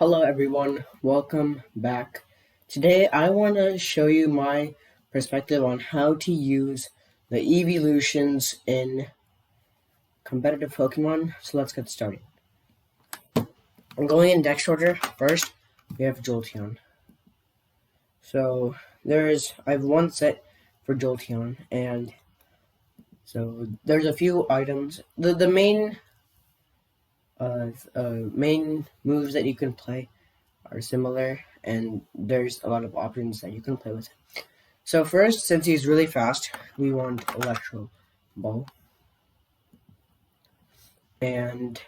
Hello everyone, welcome back. Today I want to show you my perspective on how to use the Eeveelutions in competitive Pokemon, so let's get started. I'm going in deck order. First, we have Jolteon. So I have one set for Jolteon, and so there's a few items. The main moves that you can play are similar, and there's a lot of options that you can play with. So first, since he's really fast, we want Electro Ball and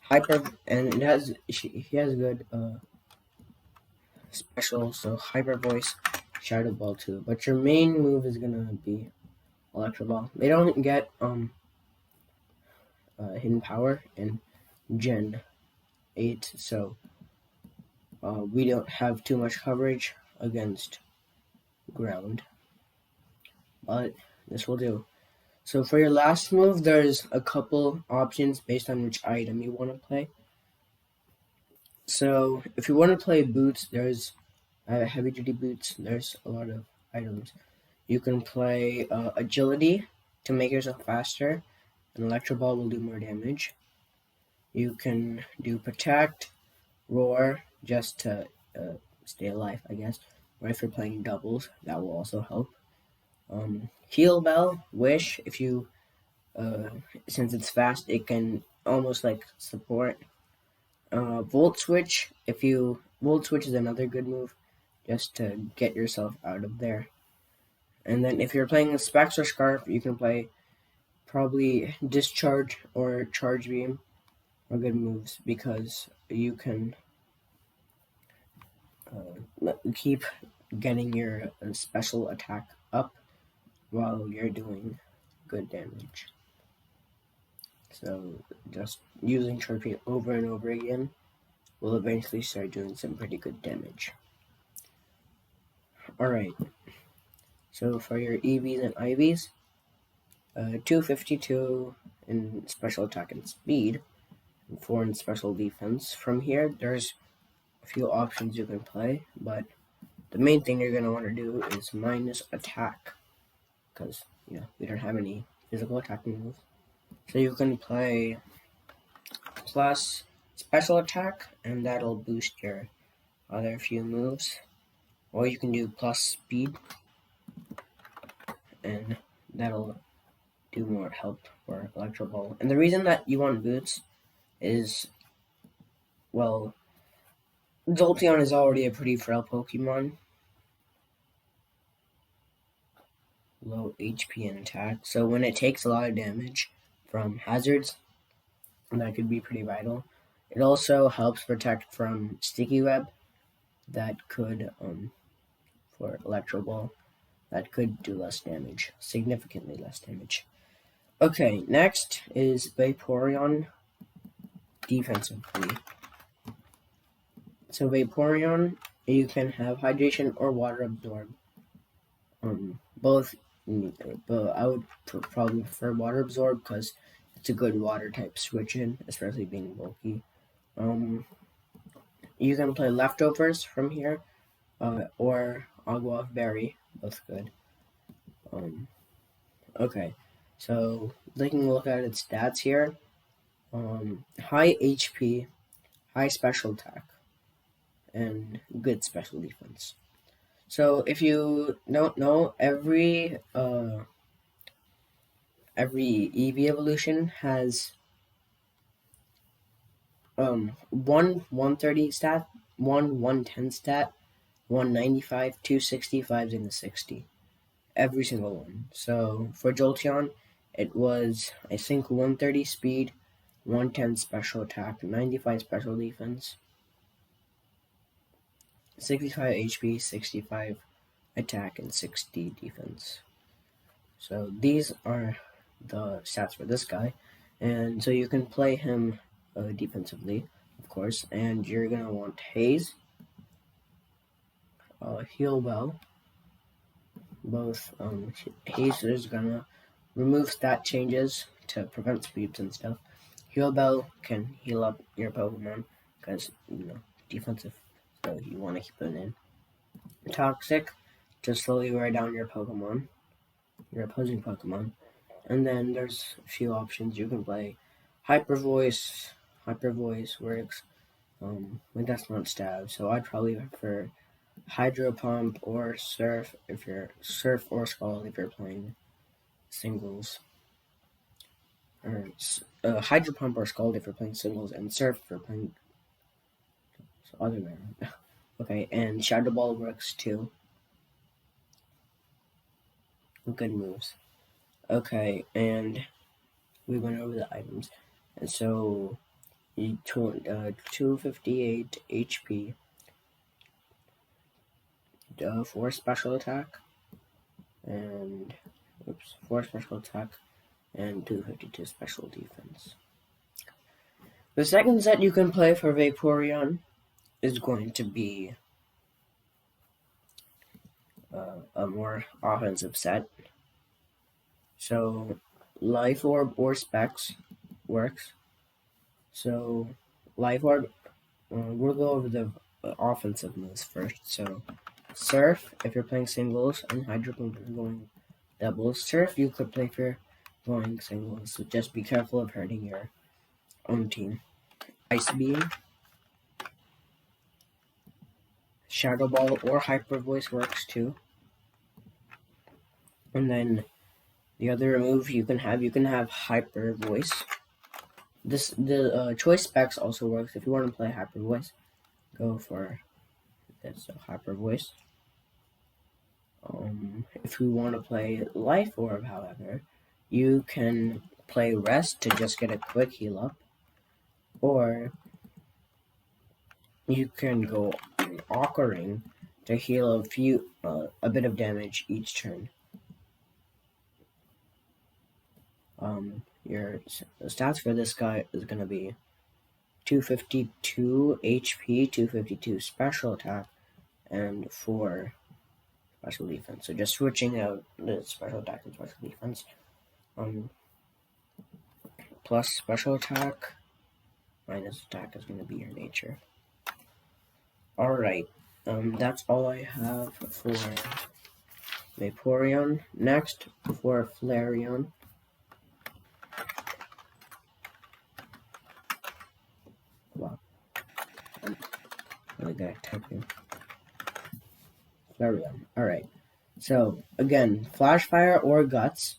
Hyper, and he has good special, so Hyper Voice, Shadow Ball too. But your main move is gonna be Electro Ball. They don't get Hidden Power in Gen 8, so we don't have too much coverage against ground, but this will do. So for your last move, there's a couple options based on which item you want to play. So if you want to play boots, there's heavy duty boots. There's a lot of items. You can play agility to make yourself faster. An electro ball will do more damage. You can do protect, roar, just to stay alive, I guess. Or if you're playing doubles, that will also help. Heal bell, wish. If you since it's fast, it can almost like support. Volt switch. Volt switch is another good move, just to get yourself out of there. And then if you're playing Specs or Scarf, you can play probably Discharge or Charge Beam are good moves because you can keep getting your special attack up while you're doing good damage. So just using Charge Beam over and over again will eventually start doing some pretty good damage. Alright, so for your EVs and IVs, 252 in special attack and speed, and 4 in special defense. From here, there's a few options you can play, but the main thing you're going to want to do is minus attack, because we don't have any physical attacking moves. So you can play plus special attack, and that'll boost your other few moves. Or you can do plus speed, and that'll do more help for Electro Ball. And the reason that you want boots is, well, Jolteon is already a pretty frail Pokemon. Low HP and attack, so when it takes a lot of damage from hazards, that could be pretty vital. It also helps protect from Sticky Web that could, for Electro Ball, that could do less damage, significantly less damage. Okay, next is Vaporeon defensively. So Vaporeon, you can have Hydration or Water Absorb. Both, but I would probably prefer Water Absorb because it's a good water type switch in, especially being bulky. You can play Leftovers from here, or Agua Berry, both good. Okay, so taking a look at its stats here, high HP, high special attack, and good special defense. So if you don't know, every Eeveelution has one 130 stat, one 110 stat, 195, 265, and a 60. Every single one. So for Jolteon, it was, I think, 130 speed, 110 special attack, 95 special defense, 65 HP, 65 attack, and 60 defense. So these are the stats for this guy. And so you can play him defensively, of course, and you're going to want Haze, Heal Well. Both Haze is going to remove stat changes to prevent sweeps and stuff. Heal Bell can heal up your Pokemon because defensive, so you want to keep it in. Toxic, to slowly wear down your Pokemon, your opposing Pokemon. And then there's a few options you can play. Hyper Voice works. But that's not stab, so I'd probably prefer Hydro Pump or Surf or Scald if you're playing singles. Or Hydro Pump or Scald if you're playing singles, and Surf if you're playing other way around. Okay, and Shadow Ball works too. Good moves. Okay, and we went over the items. And so, 258 HP for special attack, and 4 special attack, and 252 special defense. The second set you can play for Vaporeon is going to be a more offensive set. So, Life Orb or Specs works. So, Life Orb, we'll go over the offensive moves first. So, Surf, if you're playing singles, and Hydro Pump if you're going doubles. Surf, you could play for going singles, so just be careful of hurting your own team. Ice Beam, Shadow Ball or Hyper Voice works too. And then the other move you can have Hyper Voice. The choice specs also works. If you want to play Hyper Voice, go for this Hyper Voice. If you want to play Life Orb, however, you can play Rest to just get a quick heal up, or you can go Occurring to heal a bit of damage each turn. Your stats for this guy is going to be 252 HP, 252 special attack, and 4 special defense. So just switching out the special attack and special defense. Plus special attack, minus attack is going to be your nature. Alright, that's all I have for Vaporeon. Next, for Flareon. Wow. Really good at typing. Flareon. Alright. So, again, Flash Fire or Guts.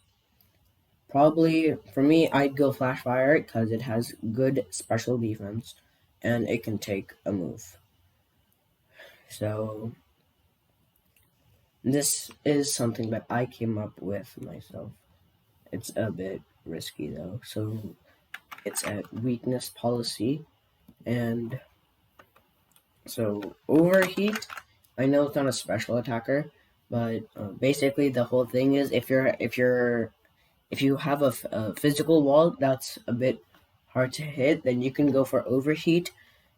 Probably, for me, I'd go Flash Fire because it has good special defense and it can take a move. So, this is something that I came up with myself. It's a bit risky though. So, it's a weakness policy. And so, Overheat, I know it's not a special attacker, but basically the whole thing is if you have a physical wall that's a bit hard to hit, then you can go for Overheat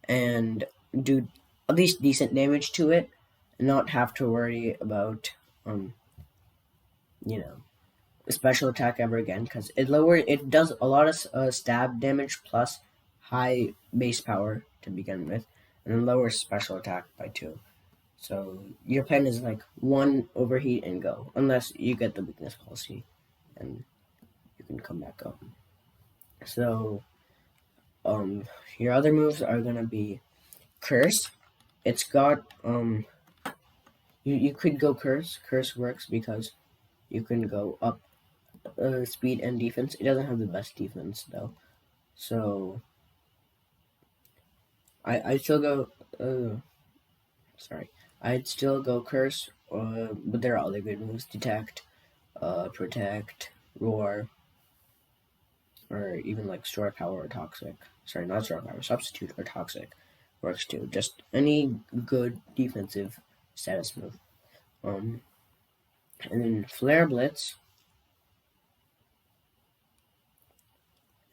and do at least decent damage to it and not have to worry about a special attack ever again, because it does a lot of stab damage plus high base power to begin with, and then lowers special attack by 2. So your plan is like 1 Overheat and go, unless you get the weakness policy and you can come back up. So your other moves are gonna be Curse. It's got you could go Curse. Curse works because you can go up speed and defense. It doesn't have the best defense though, so I still go. I'd still go Curse, but there are other good moves: Detect, Protect, Roar, or even like Store Power or Toxic. Sorry, not Store Power, Substitute or Toxic works too. Just any good defensive status move. And then Flare Blitz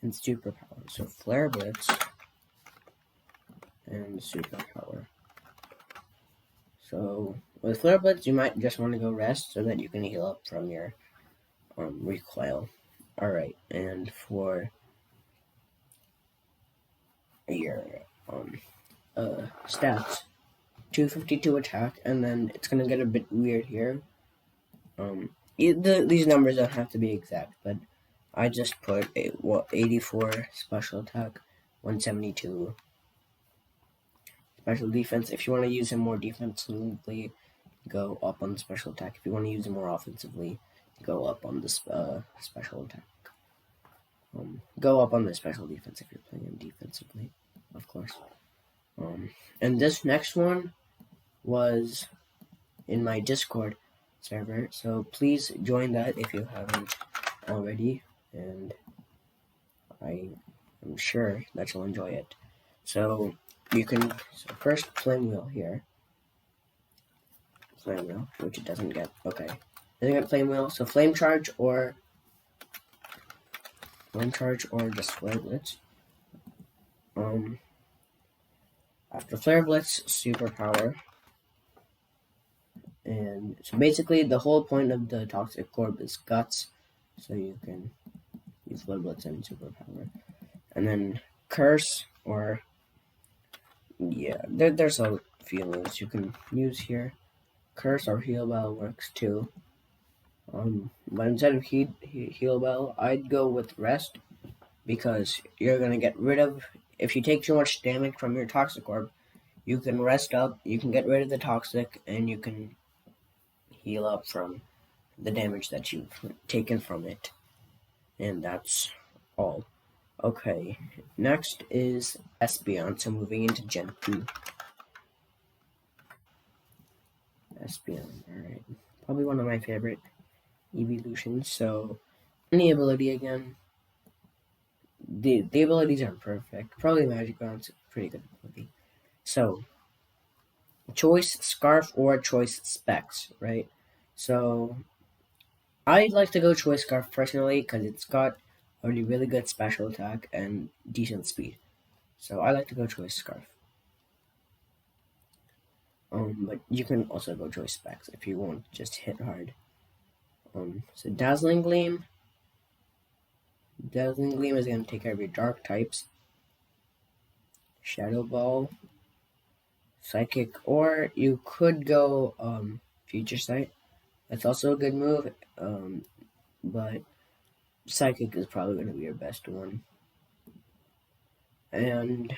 and Superpower. So Flare Blitz and Superpower. So with Flare Blitz, you might just want to go Rest so that you can heal up from your recoil. Alright, and for your stats. 252 attack, and then it's gonna get a bit weird here. These numbers don't have to be exact, but I just put 84 special attack, 172 special defense. If you want to use him more defensively, go up on the special attack. If you want to use him more offensively, go up on the special attack. Go up on the special defense if you're playing him defensively, of course. And this next one was in my Discord server, so please join that if you haven't already, and I am sure that you'll enjoy it. So you can first flame wheel here. Flame wheel, which it doesn't get. Okay. Doesn't get flame wheel, so flame charge or just flare blitz. After flare blitz, superpower. And so basically the whole point of the toxic orb is guts, so you can use flare blitz and superpower. And then curse, or yeah, there's a few moves you can use here. Curse or heal bell works too. But instead of heal bell, I'd go with rest, because you're gonna get rid of, if you take too much damage from your toxic orb, you can rest up, you can get rid of the toxic, and you can heal up from the damage that you've taken from it. And that's all. Okay, next is Espeon, so moving into Gen 2. Espeon, alright. Probably one of my favorite Eeveelutions. So, any ability again. The abilities aren't perfect. Probably Magic Round's a pretty good ability. So, choice Scarf or choice Specs, right? So, I'd like to go choice Scarf personally, because it's got a really good special attack and decent speed. So, I like to go choice Scarf. But you can also go choice Specs if you want just hit hard. So Dazzling Gleam. Dazzling Gleam is going to take care of your dark types. Shadow Ball. Psychic, or you could go Future Sight. That's also a good move, but Psychic is probably going to be your best one. And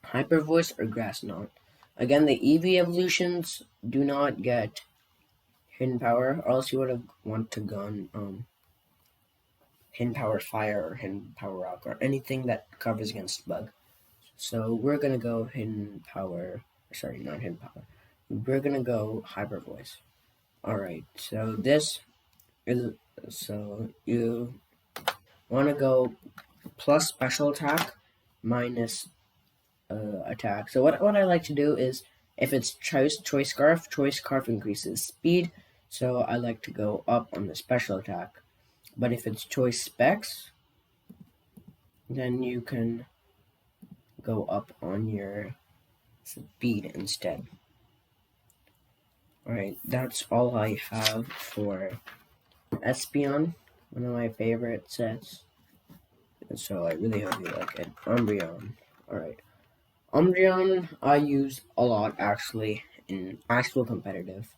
Hyper Voice or Grass Knot. Again, the Eeveelutions do not get Hidden Power, or else you would have want to gone Hidden Power Fire or Hidden Power Rock or anything that covers against Bug. So we're gonna go Hidden Power. Sorry, not Hidden Power. We're gonna go Hyper Voice. Alright, so this is, so you wanna go plus special attack minus attack. So what I like to do is, if it's choice Scarf increases speed, so I like to go up on the special attack. But if it's choice Specs, then you can go up on your speed instead. Alright, that's all I have for Espeon, one of my favorite sets. So I really hope you like it. Umbreon. Alright. Umbreon I use a lot actually in actual competitive.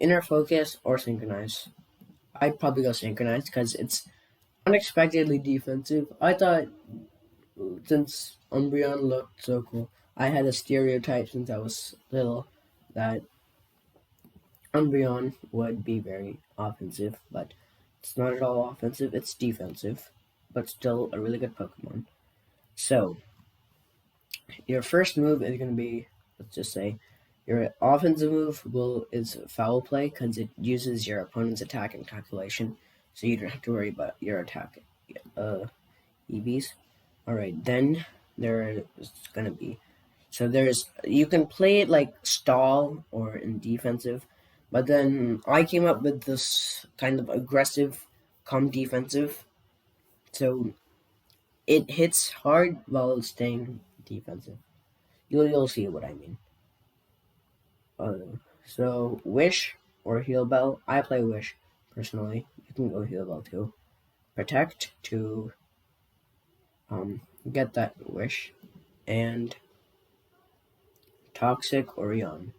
Inner Focus or Synchronize. I'd probably go Synchronize because it's unexpectedly defensive. I thought, since Umbreon looked so cool, I had a stereotype since I was little that Umbreon would be very offensive, but it's not at all offensive, it's defensive, but still a really good Pokemon. So, your first move is going to be, let's just say, your offensive move is Foul Play, because it uses your opponent's attack and calculation, so you don't have to worry about your attack EVs. Alright, then there's going to be, so you can play it like Stall or in defensive, but then I came up with this kind of aggressive, calm defensive, so it hits hard while staying defensive. You'll see what I mean. So Wish or Heal Bell. I play Wish personally. You can go Heal Bell too. Protect to get that Wish, and Toxic or Yawn.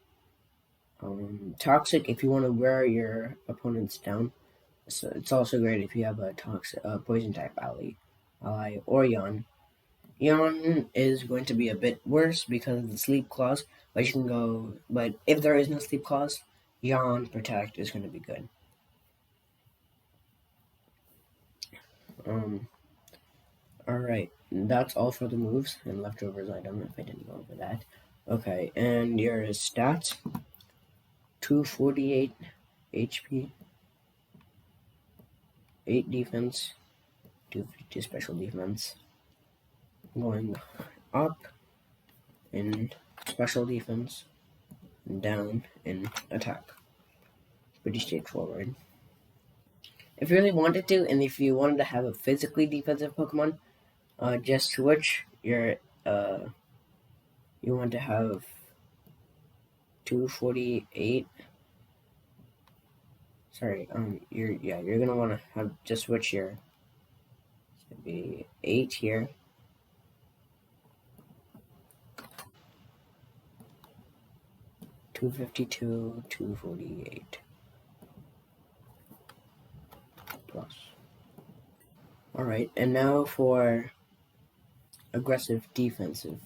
Toxic if you want to wear your opponents down. So it's also great if you have a toxic, poison type ally or Yawn. Yawn is going to be a bit worse because of the sleep clause, but you can go. But if there is no sleep clause, Yawn Protect is going to be good. Um, all right, that's all for the moves and leftovers. I don't know if I didn't go over that. Okay, and your stats: 248 HP, 8 defense, 252 special defense. Going up in special defense, and down in attack. Pretty straightforward. If you really wanted to, and if you wanted to have a physically defensive Pokemon, just switch your you want to have 248. Sorry, you're gonna want to have just switch your. It's gonna be 8 here. $252, 248 plus. All right, and now for aggressive defensive.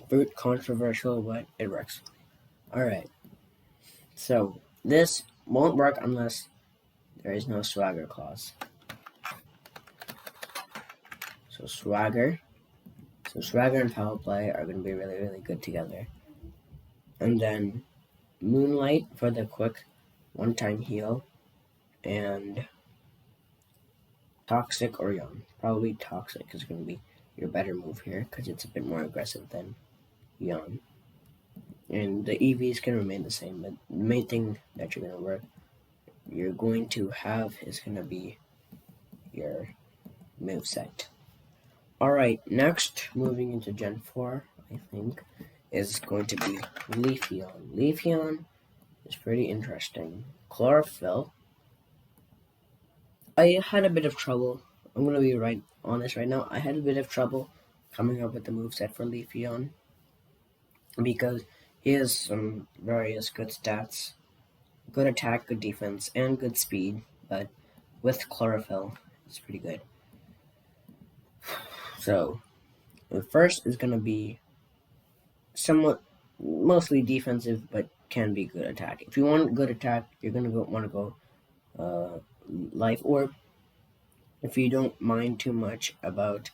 Fruit controversial, but it works. All right. So this won't work unless there is no swagger clause. So swagger and power play are going to be really, really good together. And then moonlight for the quick one-time heal, and toxic or Yawn. Probably toxic is going to be your better move here because it's a bit more aggressive than Yawn. And the EVs can remain the same, but the main thing that you're going to have is going to be your moveset. Alright, next, moving into Gen 4, I think, is going to be Leafeon. Leafeon is pretty interesting. Chlorophyll. I had a bit of trouble. I'm going to be right honest right now. I had a bit of trouble coming up with the moveset for Leafeon because he has some various good stats. Good attack, good defense, and good speed, but with Chlorophyll, it's pretty good. So, the first is going to be somewhat mostly defensive, but can be good attack. If you want good attack, you're going to want to go Life Orb. If you don't mind too much about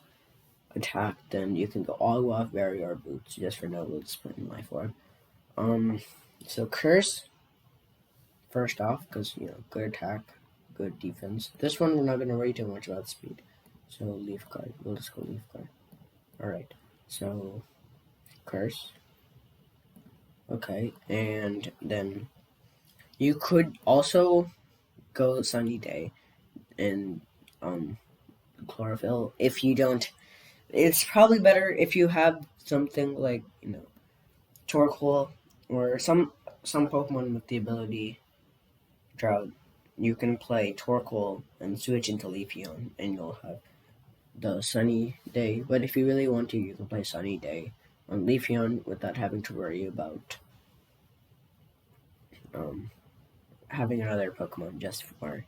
attack, then you can go all the way off Barrier Boots just for no loot sprint and Life Orb. So Curse, first off, because, good attack, good defense. This one, we're not going to worry too much about speed. So, Leaf Guard. We'll just go Leaf Guard. Alright, so, Curse. Okay, and then you could also go Sunny Day and, Chlorophyll. If you don't, it's probably better if you have something like, Torkoal or some Pokemon with the ability Drought. You can play Torkoal and switch into Leafeon, and you'll have the Sunny Day. But if you really want to, you can play Sunny Day on Leafeon without having to worry about having another Pokemon just for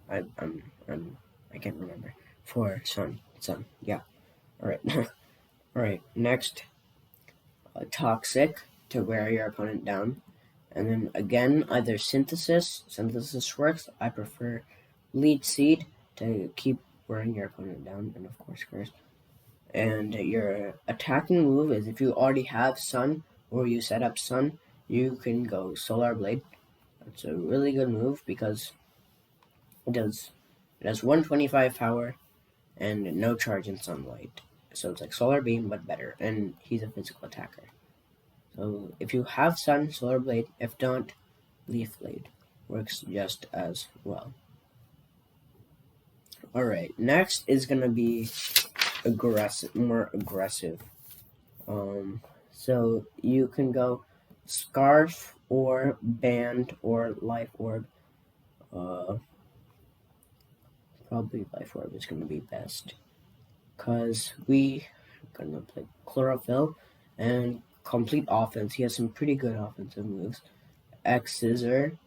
I can't remember, for Sun, yeah. All right. All right, next, Toxic to wear your opponent down. And then again, either Synthesis works. I prefer Leech Seed to keep wearing your opponent down, and of course Curse. And your attacking move is if you already have Sun or you set up Sun, you can go Solar Blade. That's a really good move because it has 125 power and no charge in Sunlight. So it's like Solar Beam, but better, and he's a physical attacker. So if you have Sun, Solar Blade. If not, Leaf Blade works just as well. Alright, next is going to be more aggressive. So you can go Scarf or Band or Life Orb. Probably Life Orb is going to be best. Because we are going to play Chlorophyll and Complete Offense. He has some pretty good offensive moves. X Scissor.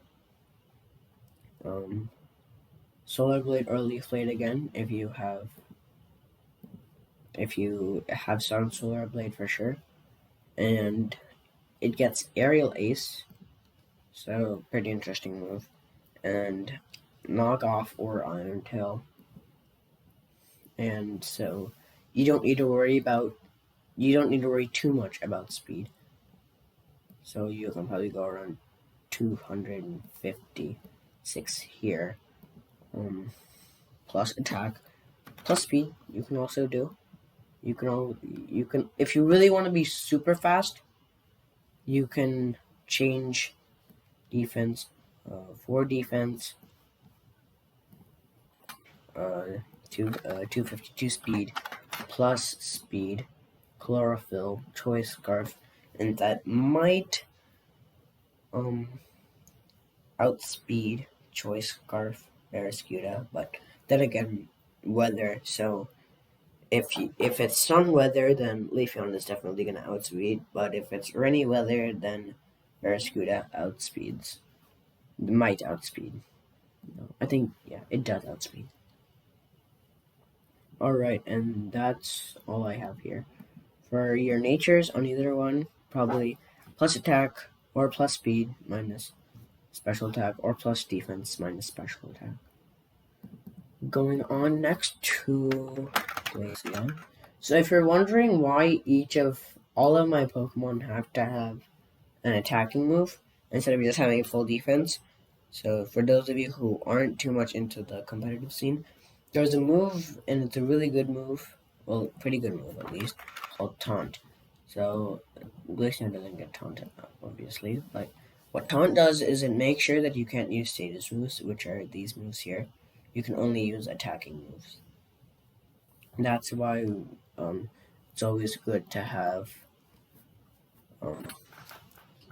Solar Blade or Leaf Blade again if you have some Solar Blade for sure. And it gets Aerial Ace. So pretty interesting move. And Knock Off or Iron Tail. And so you don't need to worry too much about speed. So you can probably go around 256 here. Plus attack, plus speed. You can also do. You can if you really want to be super fast, you can change defense for defense to 252 speed plus speed, chlorophyll, choice scarf, and that might outspeed choice scarf Barracuda, but then again weather. So if it's sun weather, then Leafeon is definitely gonna outspeed. But if it's rainy weather, then Barracuda might outspeed. No, I think it does outspeed. Alright, and that's all I have here. For your natures on either one, probably plus attack or plus speed minus special attack or plus defense minus special attack. Going on next to Glaceon. So if you're wondering why all of my Pokemon have to have an attacking move instead of just having a full defense, so for those of you who aren't too much into the competitive scene, there's a move, and it's a really good move, well, pretty good move at least, called Taunt. So Glaceon doesn't get taunted, obviously, but what Taunt does is it makes sure that you can't use status moves, which are these moves here. You can only use attacking moves. That's why it's always good to have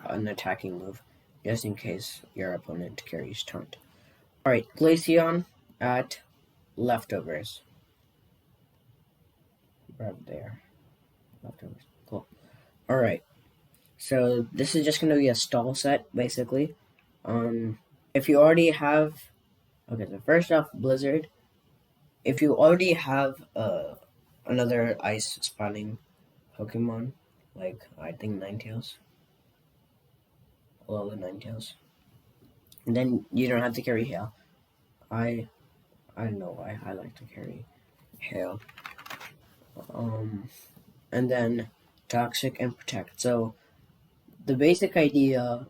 an attacking move, just in case your opponent carries Taunt. Alright, Glaceon at Leftovers. Right there. Leftovers. Cool. Alright. So this is just going to be a stall set, basically. If you already have... Okay, so first off, Blizzard. If you already have another ice spawning Pokemon, like I think Ninetales, Alola Ninetales, then you don't have to carry Hail. I don't know why I like to carry Hail. And then Toxic and Protect. So the basic idea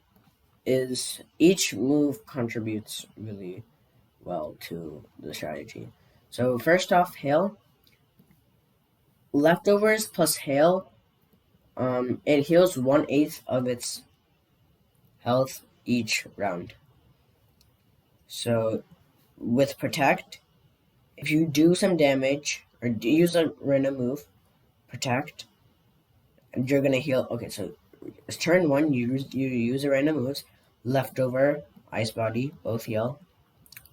is each move contributes really well to the strategy. So first off, Hail. Leftovers plus Hail, it heals 1/8 of its health each round. So with Protect, if you do some damage or use a random move, Protect, and you're gonna heal. Okay, so it's turn 1. You use a random moves. Leftover, Ice Body, both heal.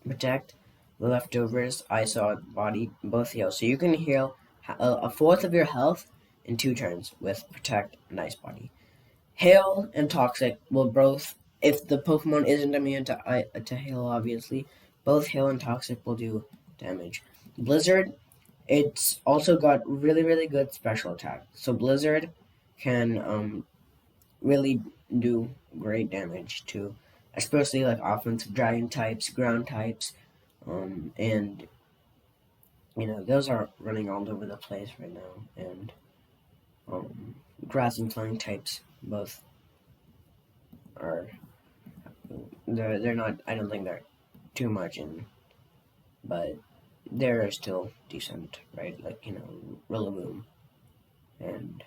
Protect, the leftovers, Ice Body, both heal. So you can heal a fourth of your health in 2 turns with Protect and Ice Body. Hail and Toxic will both, if the Pokemon isn't immune to Hail, obviously, both Hail and Toxic will do damage. Blizzard, it's also got really, really good special attack. So Blizzard can really do great damage to, especially like offensive dragon types, ground types, and those are running all over the place right now. And grass and flying types both are they're not. I don't think they're too much in, but they're still decent, right? Like Rillaboom and.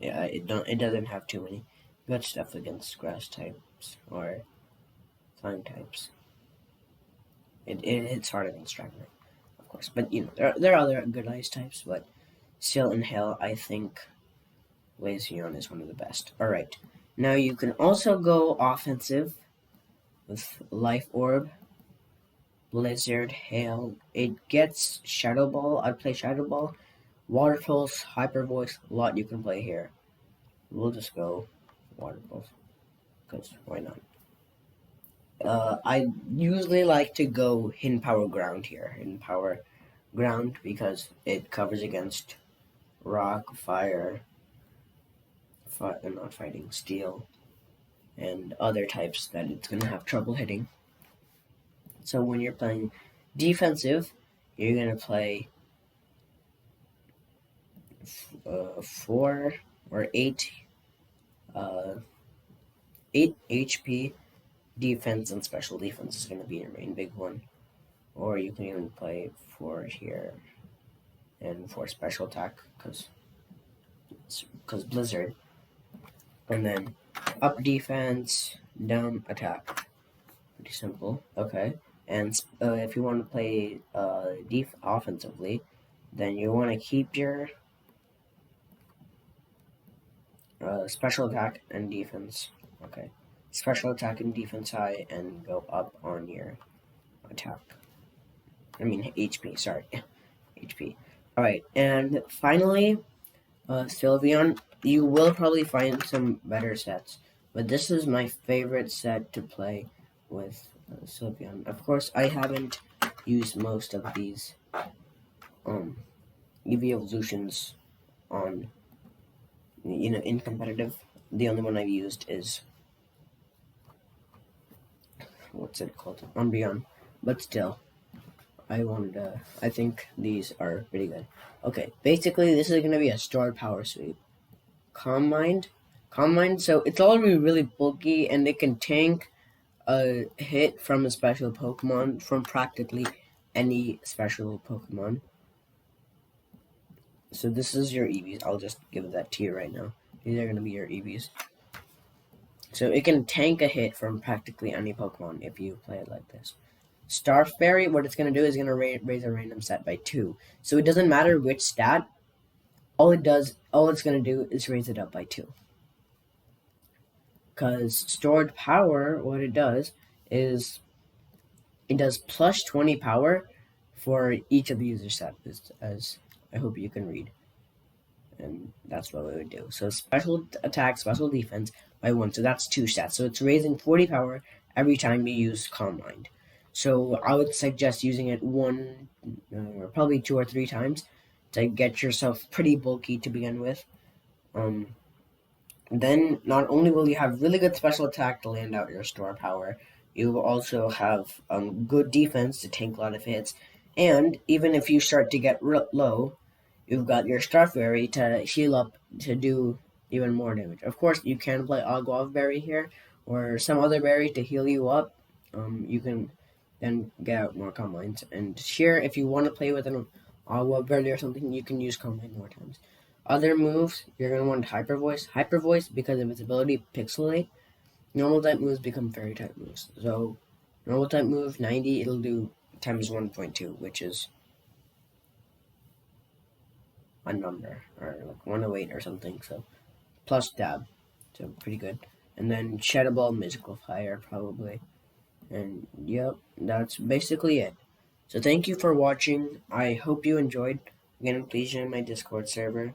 Yeah, it doesn't have too many good stuff against grass types or flying types. It hits hard against Dragonite, of course. But there are other good ice types, but still in Hail, I think Glaceon is one of the best. Alright. Now you can also go offensive with Life Orb Blizzard, Hail. It gets Shadow Ball. I'd play Shadow Ball. Water Pulse, Hyper Voice, a lot you can play here. We'll just go Water Pulse, because why not? I usually like to go Hidden Power Ground here. Hidden Power Ground because it covers against Rock, Fire, not fighting, Steel, and other types that it's going to have trouble hitting. So when you're playing defensive, you're going to play 4 or 8 8 HP defense, and special defense is going to be your main big one. Or you can even play 4 here and 4 special attack because Blizzard. And then up defense, down attack. Pretty simple. Okay. And if you want to play offensively, then you want to keep your special attack and defense. Okay. Special attack and defense high, and go up on your attack. I mean HP, sorry. HP. Alright, and finally, Sylveon. You will probably find some better sets, but this is my favorite set to play with Sylveon. Of course, I haven't used most of these Eeveelutions on, in competitive. The only one I've used is, what's it called? Umbreon. But still, I think these are pretty good. Okay, basically this is going to be a stored power sweep. Calm Mind, so it's already really bulky, and it can tank a hit from a special Pokemon, from practically any special Pokemon. So this is your Eevees. I'll just give that to you right now. These are going to be your Eevees. So it can tank a hit from practically any Pokemon if you play it like this. Star Fairy, what it's going to do is going to raise a random stat by 2. So it doesn't matter which stat. All it's going to do is raise it up by 2. Because stored power, what it does is it does plus 20 power for each of the user stats, as I hope you can read. And that's what we would do. So special attack, special defense by 1. So that's 2 stats. So it's raising 40 power every time you use Calm Mind. So I would suggest using it 1, or probably 2 or 3 times to get yourself pretty bulky to begin with. Then not only will you have really good special attack to land out your store power, you will also have good defense to tank a lot of hits. And even if you start to get low, you've got your Star Fairy to heal up to do even more damage. Of course, you can play Agua Berry here, or some other berry to heal you up. You can then get out more Calm Minds. And here, if you want to play with an Agua Berry or something, you can use Calm Mind more times. Other moves, you're going to want Hyper Voice. Hyper Voice, because of its ability Pixelate, normal type moves become fairy type moves. So, normal type move, 90, it'll do times 1.2, which is a number, or like 108 or something, so plus dab, so pretty good. And then Shadow Ball, Mystical Fire, probably. And yep, that's basically it. So thank you for watching. I hope you enjoyed. Again, please join my Discord server.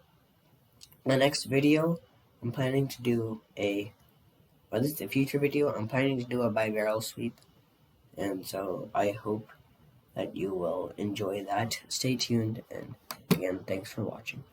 The next video, I'm planning to do a future video, I'm planning to do a bi-barrel sweep. And so I hope that you will enjoy that. Stay tuned, and again, thanks for watching.